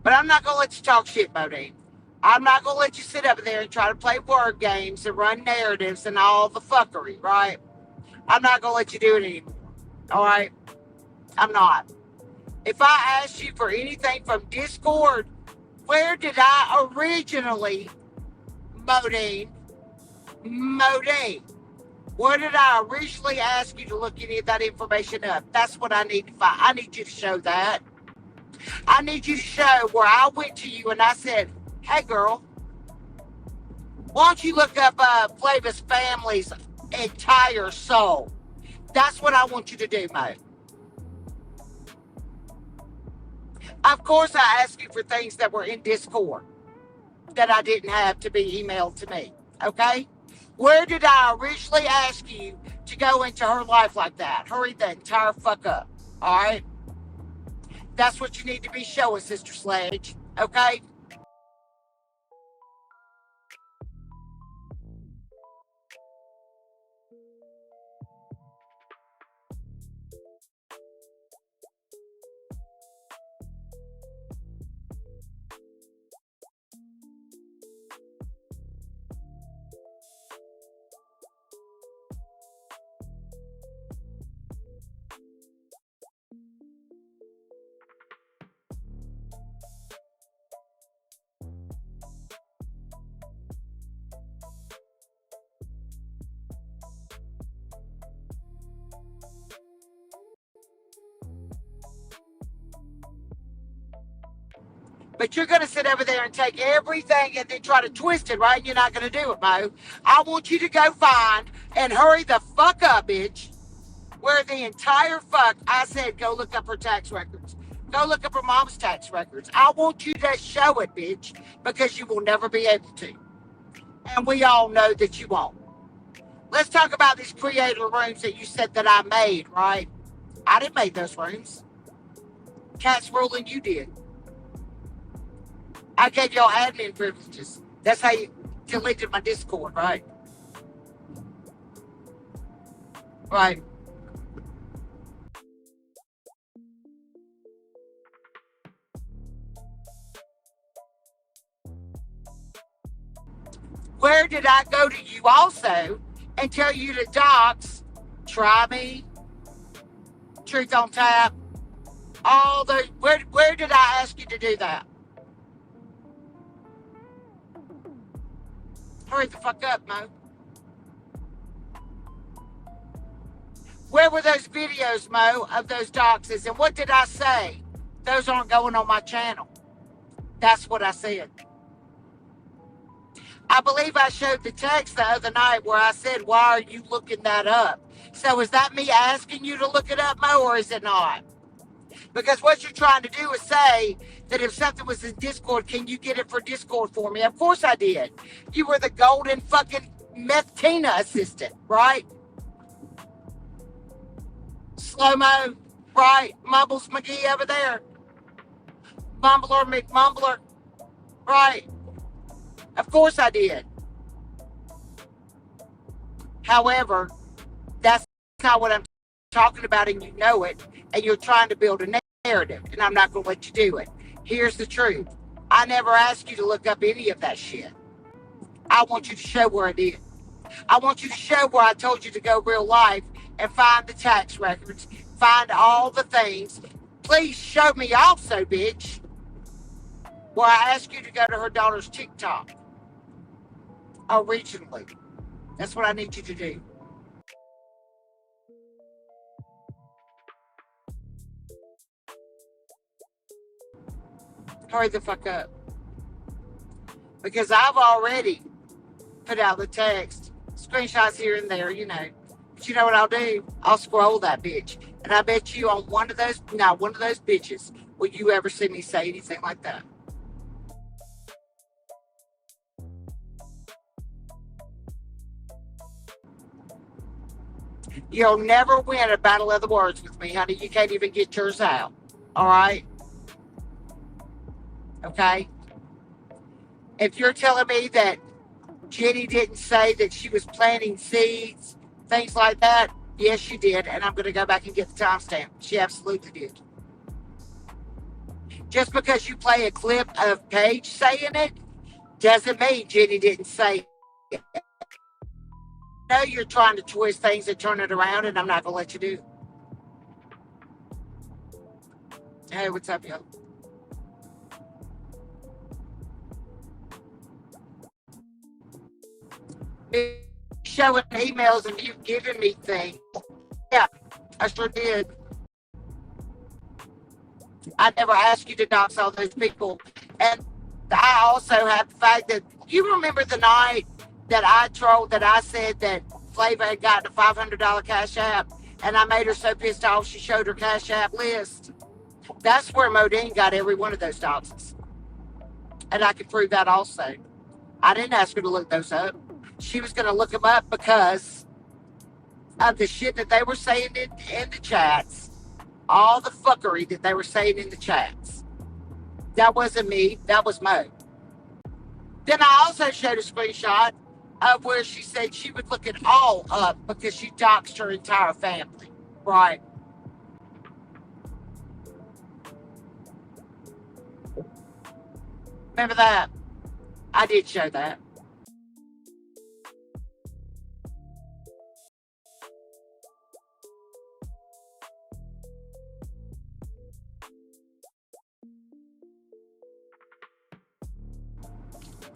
But I'm not going to let you talk shit, Modine. I'm not going to let you sit up there and try to play word games and run narratives and all the fuckery, right? I'm not going to let you do it anymore, all right? I'm not. If I asked you for anything from Discord, where did I originally, Modine, where did I originally ask you to look any of that information up? That's what I need to find. I need you to show that. I need you to show where I went to you and I said, hey, girl, why don't you look up Flavis family's entire soul? That's what I want you to do, Mo. Of course, I asked you for things that were in Discord that I didn't have to be emailed to me. Okay? Where did I originally ask you to go into her life like that? Hurry the entire fuck up. All right? That's what you need to be showing, Sister Sledge. Okay? But you're going to sit over there and take everything and then try to twist it, right? You're not going to do it, Mo. I want you to go find and hurry the fuck up, bitch. Where the entire fuck, I said, go look up her tax records. Go look up her mom's tax records. I want you to show it, bitch, because you will never be able to. And we all know that you won't. Let's talk about these creator rooms that you said that I made, right? I didn't make those rooms. Cat's ruling, you did. I gave y'all admin privileges. That's how you deleted my Discord, right? Right. Where did I go to you also and tell you to dox, try me, truth on tap, all the where did I ask you to do that? Hurry the fuck up, Mo. Where were those videos, Mo, of those doxes? And what did I say? Those aren't going on my channel. That's what I said. I believe I showed the text the other night where I said, why are you looking that up? So is that me asking you to look it up, Mo, or is it not? Because what you're trying to do is say that if something was in Discord, can you get it for Discord for me? Of course I did. You were the golden fucking meth Tina assistant, right? Slow-mo, right? Mumbles McGee over there. Mumbler McMumbler, right? Of course I did. However, that's not what I'm talking about, and you know it, and you're trying to build a narrative, and I'm not going to let you do it. Here's the truth. I never asked you to look up any of that shit. I want you to show where I did. I want you to show where I told you to go real life and find the tax records, find all the things. Please show me also, bitch, where I asked you to go to her daughter's TikTok originally. That's what I need you to do. Hurry the fuck up. Because I've already put out the text, screenshots here and there, you know. But you know what I'll do? I'll scroll that bitch. And I bet you on one of those bitches will you ever see me say anything like that. You'll never win a battle of the words with me, honey. You can't even get yours out. All right? Okay? If you're telling me that Jenny didn't say that she was planting seeds, things like that, yes, she did. And I'm going to go back and get the timestamp. She absolutely did. Just because you play a clip of Paige saying it doesn't mean Jenny didn't say it. I know you're trying to twist things and turn it around, and I'm not gonna let you do it. Hey, what's up, yo? Me showing emails and you giving me things. Yeah, I sure did. I never asked you to dox all those people. And I also have the fact that you remember the night that I trolled that I said that Flava had gotten a $500 Cash App, and I made her so pissed off she showed her Cash App list. That's where Modine got every one of those doxes. And I can prove that also. I didn't ask her to look those up. She was going to look them up because of the shit that they were saying in the chats, all the fuckery that they were saying in the chats. That wasn't me. That was Mo. Then I also showed a screenshot of where she said she would look it all up because she doxed her entire family. Right. Remember that? I did show that.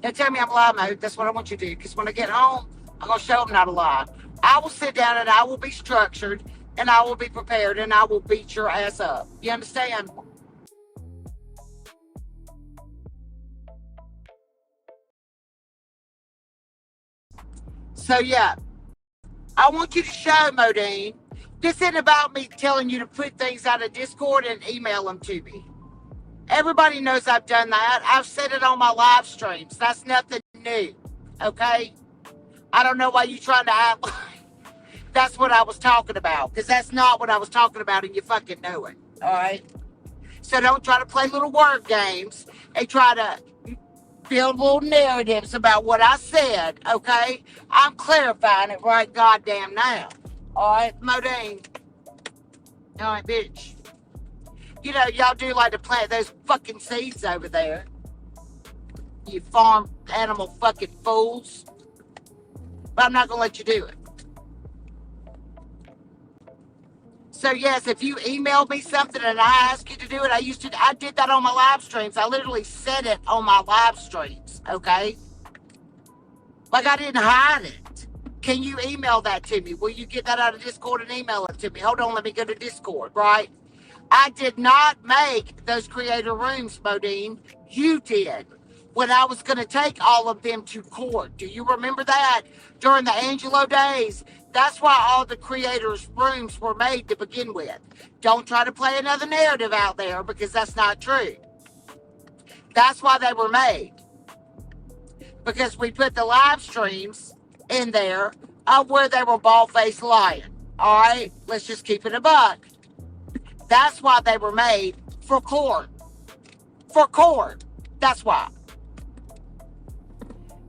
Don't tell me I'm lying, Mo. That's what I want you to do. Because when I get home, I'm going to show them not a lie. I will sit down and I will be structured and I will be prepared and I will beat your ass up. You understand? So, yeah. I want you to show, Modine. This isn't about me telling you to put things out of Discord and email them to me. Everybody knows I've done that. I've said it on my live streams. That's nothing new. Okay? I don't know why you're trying to act like that's what I was talking about. Because that's not what I was talking about and you fucking know it. Alright? So don't try to play little word games and try to build little narratives about what I said. Okay? I'm clarifying it right goddamn now. Alright, Modine. Alright, bitch. You know, y'all do like to plant those fucking seeds over there. You farm animal fucking fools. But I'm not going to let you do it. So, yes, if you emailed me something and I asked you to do it, I did that on my live streams. I literally said it on my live streams, okay? Like, I didn't hide it. Can you email that to me? Will you get that out of Discord and email it to me? Hold on, let me go to Discord, right? I did not make those creator rooms, Modine. You did. When I was going to take all of them to court. Do you remember that? During the Angelo days. That's why all the creators' rooms were made to begin with. Don't try to play another narrative out there because that's not true. That's why they were made. Because we put the live streams in there of where they were bald-faced lying. All right? Let's just keep it a buck. That's why they were made for court. For court. That's why.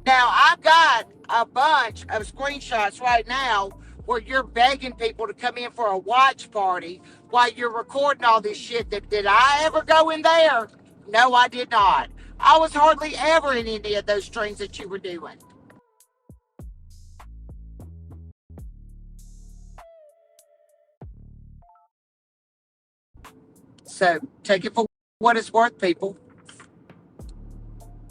Now, I've got a bunch of screenshots right now where you're begging people to come in for a watch party while you're recording all this shit. Did I ever go in there? No, I did not. I was hardly ever in any of those streams that you were doing. So, take it for what it's worth, people.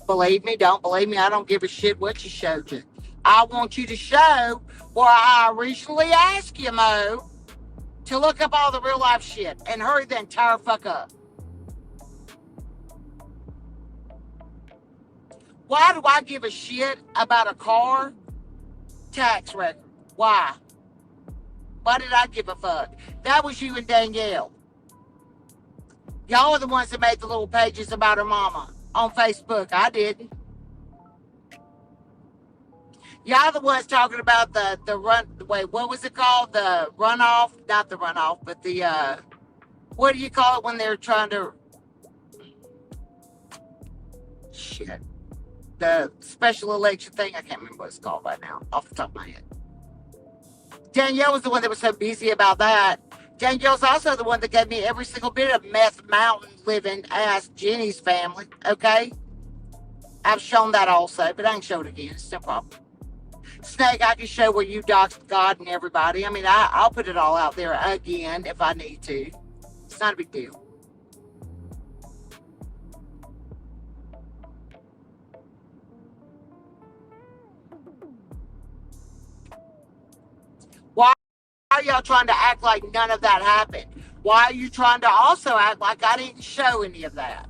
Believe me, don't believe me, I don't give a shit what you showed you. I want you to show where I originally asked you, Mo, to look up all the real life shit and hurry the entire fuck up. Why do I give a shit about a car tax record? Why? Why did I give a fuck? That was you and Danielle. Y'all are the ones that made the little pages about her mama on Facebook. I didn't. Y'all the ones talking about the run. Wait, what was it called? The runoff? Not the runoff, but the what do you call it when they're trying to? Shit. The special election thing. I can't remember what it's called right now, off the top of my head. Danielle was the one that was so busy about that Danielle's also the one that gave me every single bit of meth mountain living ass Jenny's family. Okay, I've shown that also, but I can show it again. It's no problem. Snake, I can show where you doxed God and everybody. I mean, I'll put it all out there again if I need to. It's not a big deal. Why are y'all trying to act like none of that happened? Why are you trying to also act like I didn't show any of that?